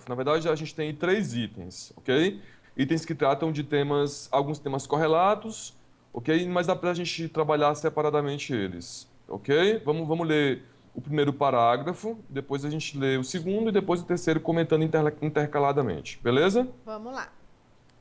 parágrafo. Na verdade, a gente tem 3 itens, ok? Itens que tratam de temas, alguns temas correlatos, ok? Mas dá para a gente trabalhar separadamente eles, ok? Vamos ler o primeiro parágrafo, depois a gente lê o segundo e depois o terceiro comentando intercaladamente, beleza? Vamos lá.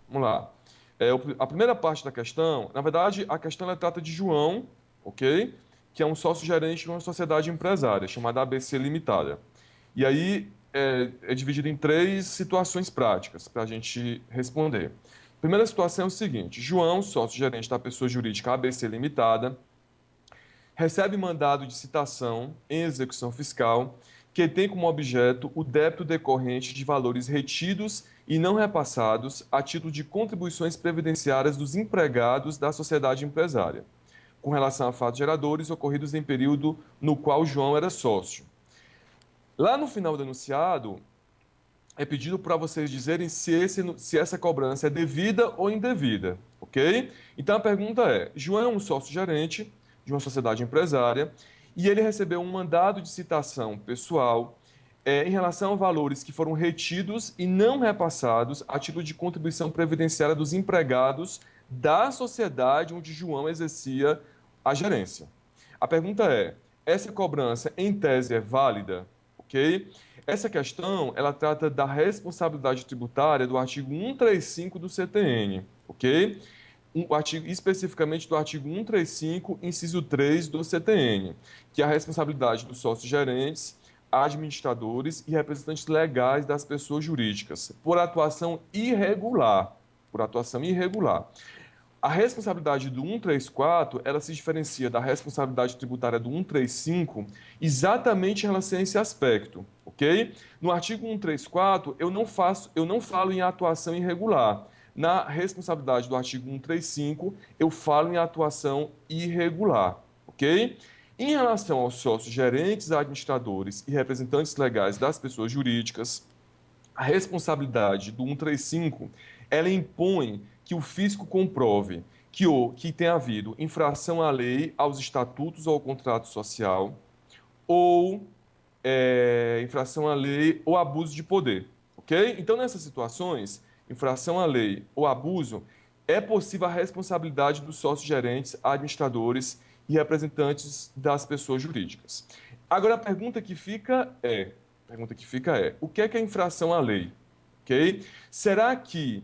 Vamos lá. A primeira parte da questão, na verdade, a questão ela trata de João, ok? Que é um sócio-gerente de uma sociedade empresária chamada ABC Limitada. E aí é dividido em 3 situações práticas para a gente responder. A primeira situação é o seguinte: João, sócio-gerente da pessoa jurídica ABC Limitada, recebe mandado de citação em execução fiscal que tem como objeto o débito decorrente de valores retidos e não repassados a título de contribuições previdenciárias dos empregados da sociedade empresária, com relação a fatos geradores ocorridos em período no qual João era sócio. Lá no final do enunciado, é pedido para vocês dizerem se essa cobrança é devida ou indevida, ok? Então a pergunta é: João é um sócio-gerente de uma sociedade empresária e ele recebeu um mandado de citação pessoal em relação a valores que foram retidos e não repassados a título de contribuição previdenciária dos empregados da sociedade onde João exercia a gerência. A pergunta é: essa cobrança em tese é válida? Ok? Essa questão, ela trata da responsabilidade tributária do artigo 135 do CTN, ok? Especificamente do artigo 135, inciso 3 do CTN, que é a responsabilidade dos sócios gerentes, administradores e representantes legais das pessoas jurídicas por atuação irregular. Por atuação irregular. A responsabilidade do 134, ela se diferencia da responsabilidade tributária do 135 exatamente em relação a esse aspecto, ok? No artigo 134, eu não falo em atuação irregular. Na responsabilidade do artigo 135, eu falo em atuação irregular, ok? Em relação aos sócios gerentes, administradores e representantes legais das pessoas jurídicas, a responsabilidade do 135, ela impõe que o fisco comprove que tem havido infração à lei, aos estatutos ou ao contrato social, ou infração à lei ou abuso de poder, ok? Então, nessas situações, infração à lei ou abuso, é possível a responsabilidade dos sócios gerentes, administradores e representantes das pessoas jurídicas. Agora, a pergunta que fica é, o que é infração à lei? Ok? Será que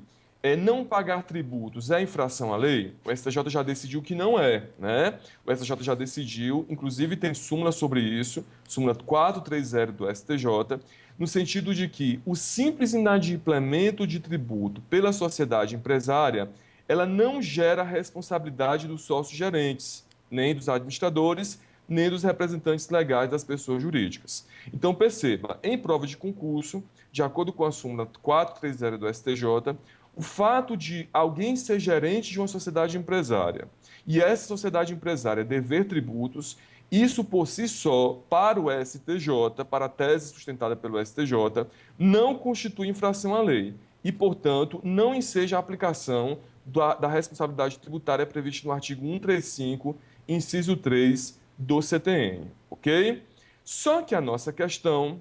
não pagar tributos é infração à lei? O STJ já decidiu que não é, né? O STJ já decidiu, inclusive tem súmula sobre isso, súmula 430 do STJ, no sentido de que o simples inadimplemento de tributo pela sociedade empresária, ela não gera responsabilidade dos sócios gerentes, nem dos administradores, nem dos representantes legais das pessoas jurídicas. Então, perceba, em prova de concurso, de acordo com a súmula 430 do STJ, o fato de alguém ser gerente de uma sociedade empresária e essa sociedade empresária dever tributos, isso por si só, para o STJ, para a tese sustentada pelo STJ, não constitui infração à lei e, portanto, não enseja a aplicação da responsabilidade tributária prevista no artigo 135, inciso 3 do CTN, ok? Só que a nossa questão,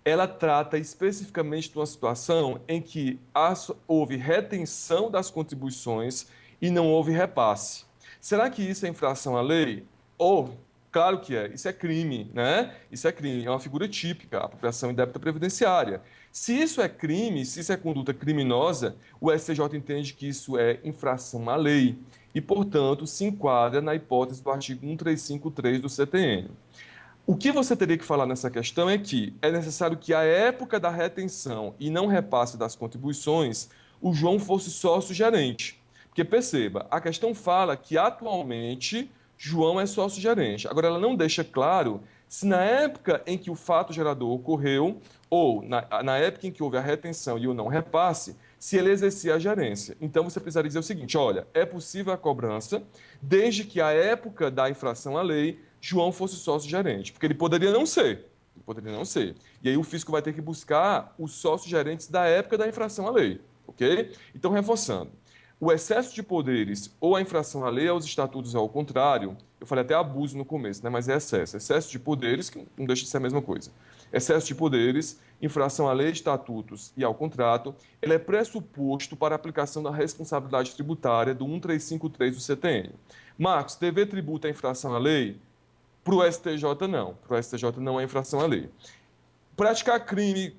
ela trata especificamente de uma situação em que houve retenção das contribuições e não houve repasse. Será que isso é infração à lei? Claro que é. Isso é crime, né? Isso é crime, é uma figura típica, apropriação indébita previdenciária. Se isso é crime, se isso é conduta criminosa, o STJ entende que isso é infração à lei e, portanto, se enquadra na hipótese do artigo 135.3 do CTN. O que você teria que falar nessa questão é que é necessário que, à época da retenção e não repasse das contribuições, o João fosse sócio-gerente. Porque perceba, a questão fala que atualmente João é sócio-gerente. Agora, ela não deixa claro se na época em que o fato gerador ocorreu, ou na época em que houve a retenção e o não repasse, se ele exercia a gerência. Então, você precisaria dizer o seguinte: olha, é possível a cobrança desde que à época da infração à lei João fosse sócio-gerente, porque ele poderia não ser. Ele poderia não ser. E aí o fisco vai ter que buscar os sócios-gerentes da época da infração à lei, ok? Então, reforçando, o excesso de poderes ou a infração à lei aos estatutos ao contrário, eu falei até abuso no começo, né? Mas é excesso. Excesso de poderes, que não deixa de ser a mesma coisa. excesso de poderes, infração à lei, estatutos e ao contrato, ele é pressuposto para a aplicação da responsabilidade tributária do 1353 do CTN. Marcos, dever tributo é infração à lei? Para o STJ, não. Para o STJ não é infração à lei. Praticar crime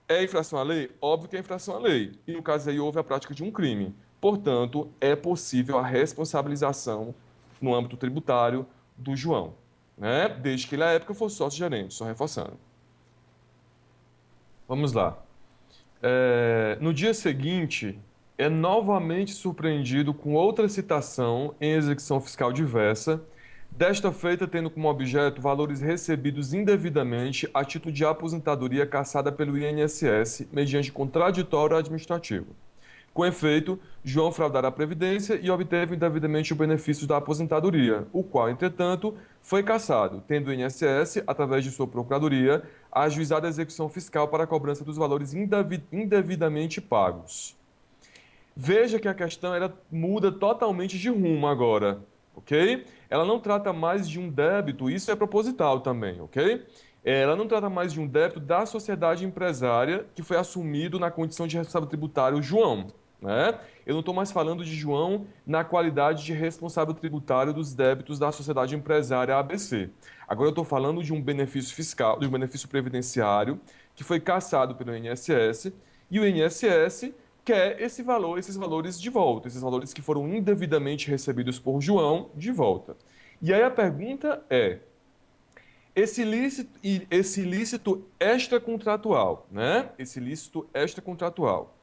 é infração à lei? Óbvio que é infração à lei. E no caso aí houve a prática de um crime. Portanto, é possível a responsabilização no âmbito tributário do João, né? Desde que ele, à época, fosse sócio-gerente, só reforçando. Vamos lá. No dia seguinte, é novamente surpreendido com outra citação em execução fiscal diversa, desta feita tendo como objeto valores recebidos indevidamente a título de aposentadoria cassada pelo INSS mediante contraditório administrativo. Com efeito, João fraudara a Previdência e obteve indevidamente o benefício da aposentadoria, o qual, entretanto, foi cassado, tendo o INSS, através de sua procuradoria, ajuizado a execução fiscal para a cobrança dos valores indevidamente pagos. Veja que a questão muda totalmente de rumo agora, ok? Ela não trata mais de um débito, isso é proposital também, ok? Ela não trata mais de um débito da sociedade empresária que foi assumido na condição de responsável tributário João, né? Eu não estou mais falando de João na qualidade de responsável tributário dos débitos da sociedade empresária ABC. Agora eu estou falando de um benefício fiscal, de um benefício previdenciário que foi cassado pelo INSS e o INSS quer esses valores de volta, esses valores que foram indevidamente recebidos por João de volta. E aí a pergunta é: esse ilícito extracontratual, né? Esse ilícito extracontratual,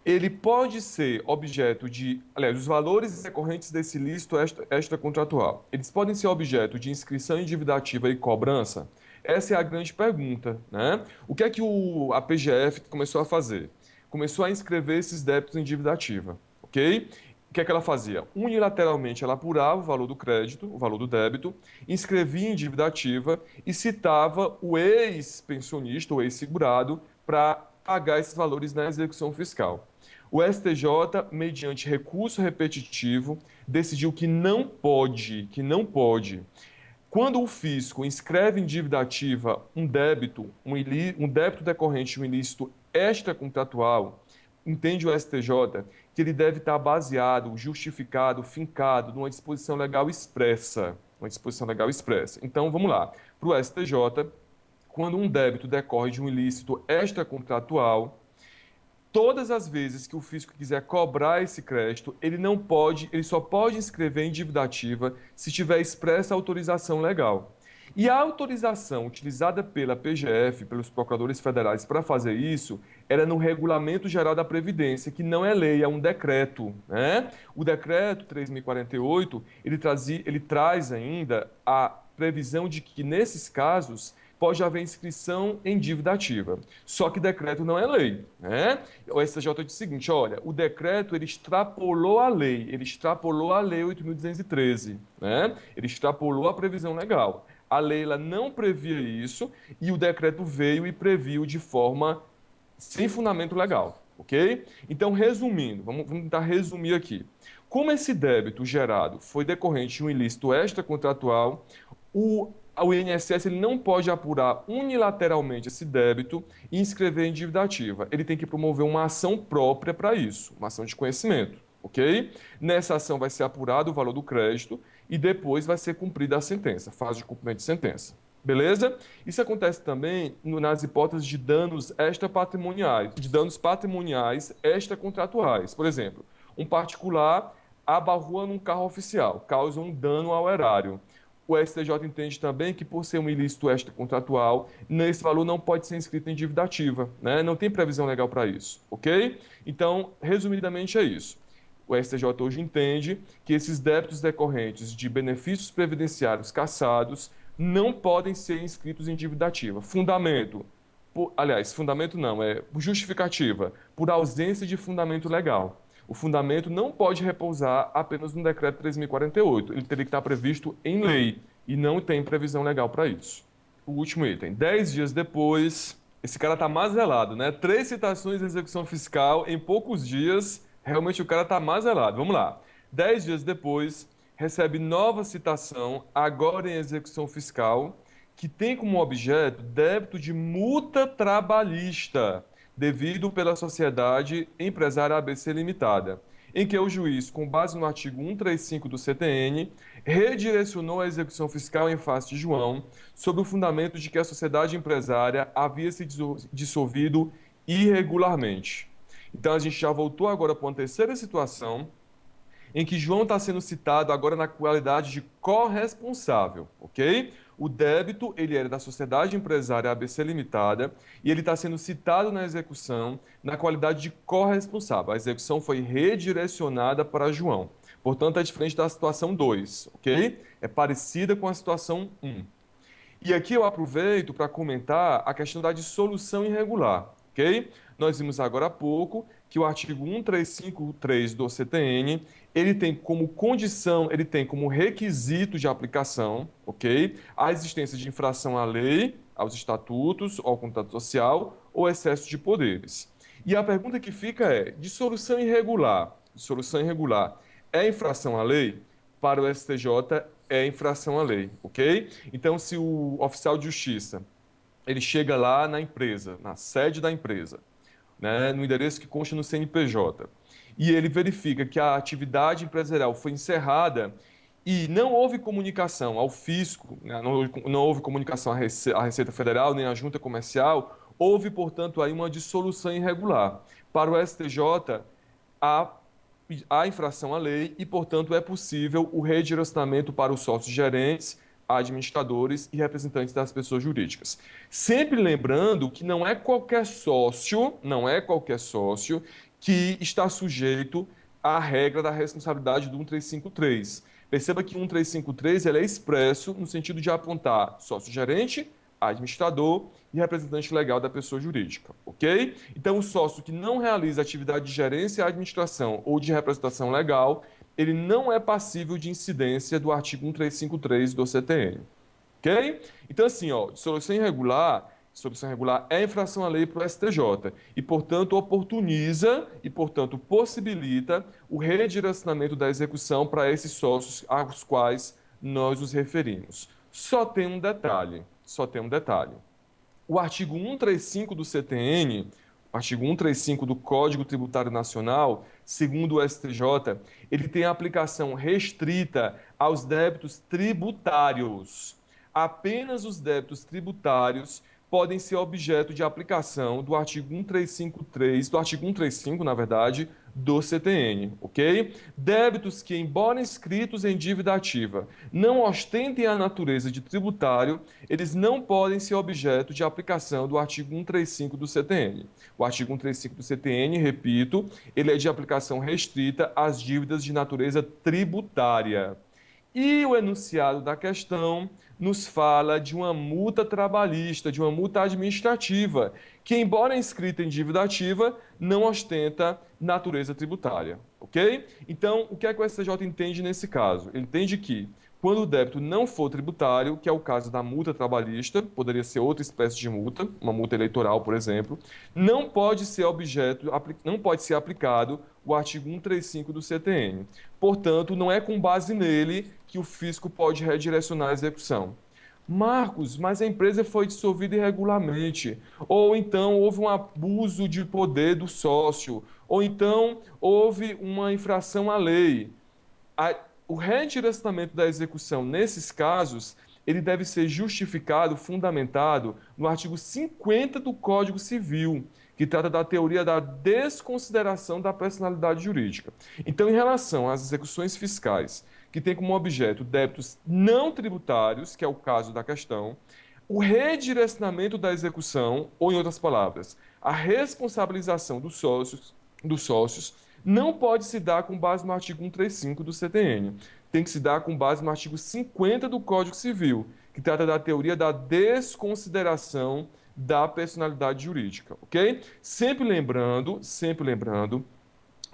ele pode ser objeto de, aliás, os valores decorrentes desse ilícito extracontratual, eles podem ser objeto de inscrição endividativa e cobrança? Essa é a grande pergunta, né? O que é que a PGF começou a fazer? Começou a inscrever esses débitos em dívida ativa, ok? O que é que ela fazia? Unilateralmente, ela apurava o valor do crédito, o valor do débito, inscrevia em dívida ativa e citava o ex-pensionista ou ex-segurado para pagar esses valores na execução fiscal. O STJ, mediante recurso repetitivo, decidiu que não pode, quando o fisco inscreve em dívida ativa um débito decorrente de um ilícito extracontratual, entende o STJ que ele deve estar baseado, justificado, fincado numa disposição legal expressa. Uma disposição legal expressa. Então, vamos lá. Para o STJ, quando um débito decorre de um ilícito extracontratual, todas as vezes que o fisco quiser cobrar esse crédito, ele só pode inscrever em dívida ativa se tiver expressa autorização legal. E a autorização utilizada pela PGF, pelos procuradores federais para fazer isso, era no Regulamento Geral da Previdência, que não é lei, é um decreto, né? O decreto 3048, ele traz ainda a previsão de que, nesses casos, pode haver inscrição em dívida ativa. Só que decreto não é lei, né? O STJ diz o seguinte, olha, o decreto ele extrapolou a lei 8.213, né? Ele extrapolou a previsão legal. A lei ela não previa isso e o decreto veio e previu de forma sem fundamento legal, ok? Então, resumindo, vamos tentar resumir aqui. Como esse débito gerado foi decorrente de um ilícito extracontratual, o INSS ele não pode apurar unilateralmente esse débito e inscrever em dívida ativa. Ele tem que promover uma ação própria para isso, uma ação de conhecimento, ok? Nessa ação vai ser apurado o valor do crédito e depois vai ser cumprida a sentença, fase de cumprimento de sentença. Beleza? Isso acontece também nas hipóteses de danos patrimoniais extracontratuais. Por exemplo, um particular abarrua num carro oficial, causa um dano ao erário. O STJ entende também que, por ser um ilícito extracontratual, esse valor não pode ser inscrito em dívida ativa, né? Não tem previsão legal para isso, ok? Então, resumidamente é isso. O STJ hoje entende que esses débitos decorrentes de benefícios previdenciários cassados não podem ser inscritos em dívida ativa. Fundamento não, é justificativa, por ausência de fundamento legal. O fundamento não pode repousar apenas no decreto 3.048. Ele teria que estar previsto em lei e não tem previsão legal para isso. O último item. 10 dias depois, esse cara está mazelado, né? 3 citações de execução fiscal em poucos dias. Realmente o cara está mazelado. Vamos lá. 10 dias depois, recebe nova citação, agora em execução fiscal, que tem como objeto débito de multa trabalhista devido pela sociedade empresária ABC Limitada, em que o juiz, com base no artigo 135 do CTN, redirecionou a execução fiscal em face de João, sob o fundamento de que a sociedade empresária havia se dissolvido irregularmente. Então, a gente já voltou agora para uma terceira situação, em que João está sendo citado agora na qualidade de corresponsável, ok? O débito, ele era da sociedade empresária ABC Limitada e ele está sendo citado na execução na qualidade de corresponsável. A execução foi redirecionada para João. Portanto, é diferente da situação 2, ok? É parecida com a situação 1. E aqui eu aproveito para comentar a questão da dissolução irregular, ok? Nós vimos agora há pouco que o artigo 1353 do CTN, ele tem como condição, ele tem como requisito de aplicação, ok? A existência de infração à lei, aos estatutos, ao contrato social ou excesso de poderes. E a pergunta que fica é: dissolução irregular é infração à lei? Para o STJ é infração à lei, ok? Então, se o oficial de justiça ele chega lá na empresa, na sede da empresa, né, no endereço que consta no CNPJ, e ele verifica que a atividade empresarial foi encerrada e não houve comunicação ao fisco, né, não houve comunicação à Receita Federal nem à Junta Comercial, houve, portanto, aí uma dissolução irregular. Para o STJ, há infração à lei e, portanto, é possível o redirecionamento para os sócios gerentes, administradores e representantes das pessoas jurídicas. Sempre lembrando que não é qualquer sócio que está sujeito à regra da responsabilidade do 1353. Perceba que o 1353 ele é expresso no sentido de apontar sócio gerente, administrador e representante legal da pessoa jurídica, ok? Então, o sócio que não realiza atividade de gerência, administração ou de representação legal, ele não é passível de incidência do artigo 1353 do CTN, ok? Então, assim, ó, dissolução irregular é infração à lei para o STJ e, portanto, oportuniza e, portanto, possibilita o redirecionamento da execução para esses sócios aos quais nós nos referimos. Só tem um detalhe. O artigo 135 do CTN, o artigo 135 do Código Tributário Nacional, segundo o STJ, ele tem aplicação restrita aos débitos tributários. Apenas os débitos tributários podem ser objeto de aplicação do artigo 135, na verdade, do CTN, ok? Débitos que, embora inscritos em dívida ativa, não ostentem a natureza de tributário, eles não podem ser objeto de aplicação do artigo 135 do CTN. O artigo 135 do CTN, repito, ele é de aplicação restrita às dívidas de natureza tributária. E o enunciado da questão nos fala de uma multa trabalhista, de uma multa administrativa, que, embora inscrita em dívida ativa, não ostenta natureza tributária, ok? Então, o que é que o STJ entende nesse caso? Ele entende que, quando o débito não for tributário, que é o caso da multa trabalhista, poderia ser outra espécie de multa, uma multa eleitoral, por exemplo, não pode ser aplicado o artigo 135 do CTN. Portanto, não é com base nele que o fisco pode redirecionar a execução. Marcos, mas a empresa foi dissolvida irregularmente, ou então houve um abuso de poder do sócio, ou então houve uma infração à lei. O redirecionamento da execução nesses casos, ele deve ser justificado, fundamentado no artigo 50 do Código Civil, que trata da teoria da desconsideração da personalidade jurídica. Então, em relação às execuções fiscais, que tem como objeto débitos não tributários, que é o caso da questão, o redirecionamento da execução, ou em outras palavras, a responsabilização dos sócios não pode se dar com base no artigo 135 do CTN. Tem que se dar com base no artigo 50 do Código Civil, que trata da teoria da desconsideração da personalidade jurídica, ok? Sempre lembrando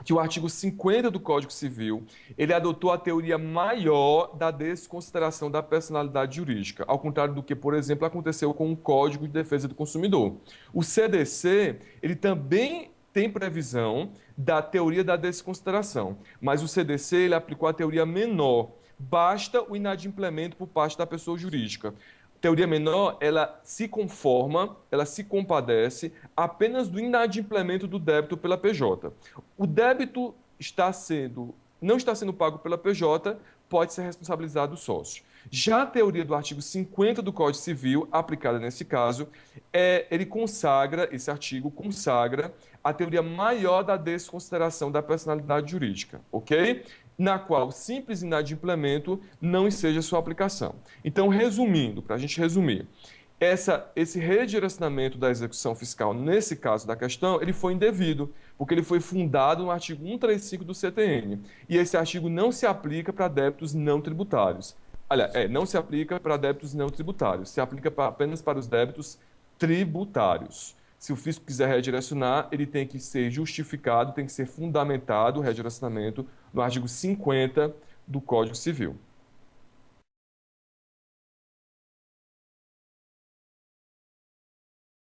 que o artigo 50 do Código Civil, ele adotou a teoria maior da desconsideração da personalidade jurídica, ao contrário do que, por exemplo, aconteceu com o Código de Defesa do Consumidor. O CDC, ele também tem previsão da teoria da desconsideração, mas o CDC ele aplicou a teoria menor. Basta o inadimplemento por parte da pessoa jurídica. teoria menor, ela se conforma, ela se compadece apenas do inadimplemento do débito pela PJ. O débito não está sendo pago pela PJ, pode ser responsabilizado o sócio. Já a teoria do artigo 50 do Código Civil, aplicada nesse caso, esse artigo consagra a teoria maior da desconsideração da personalidade jurídica, ok? Na qual simples inadimplemento não enseja sua aplicação. Então, resumindo, para a gente resumir, esse redirecionamento da execução fiscal, nesse caso da questão, ele foi indevido, porque ele foi fundado no artigo 135 do CTN. E esse artigo não se aplica para débitos não tributários. Aliás, não se aplica para débitos não tributários, se aplica apenas para os débitos tributários. Se o fisco quiser redirecionar, ele tem que ser justificado, tem que ser fundamentado o redirecionamento no artigo 50 do Código Civil.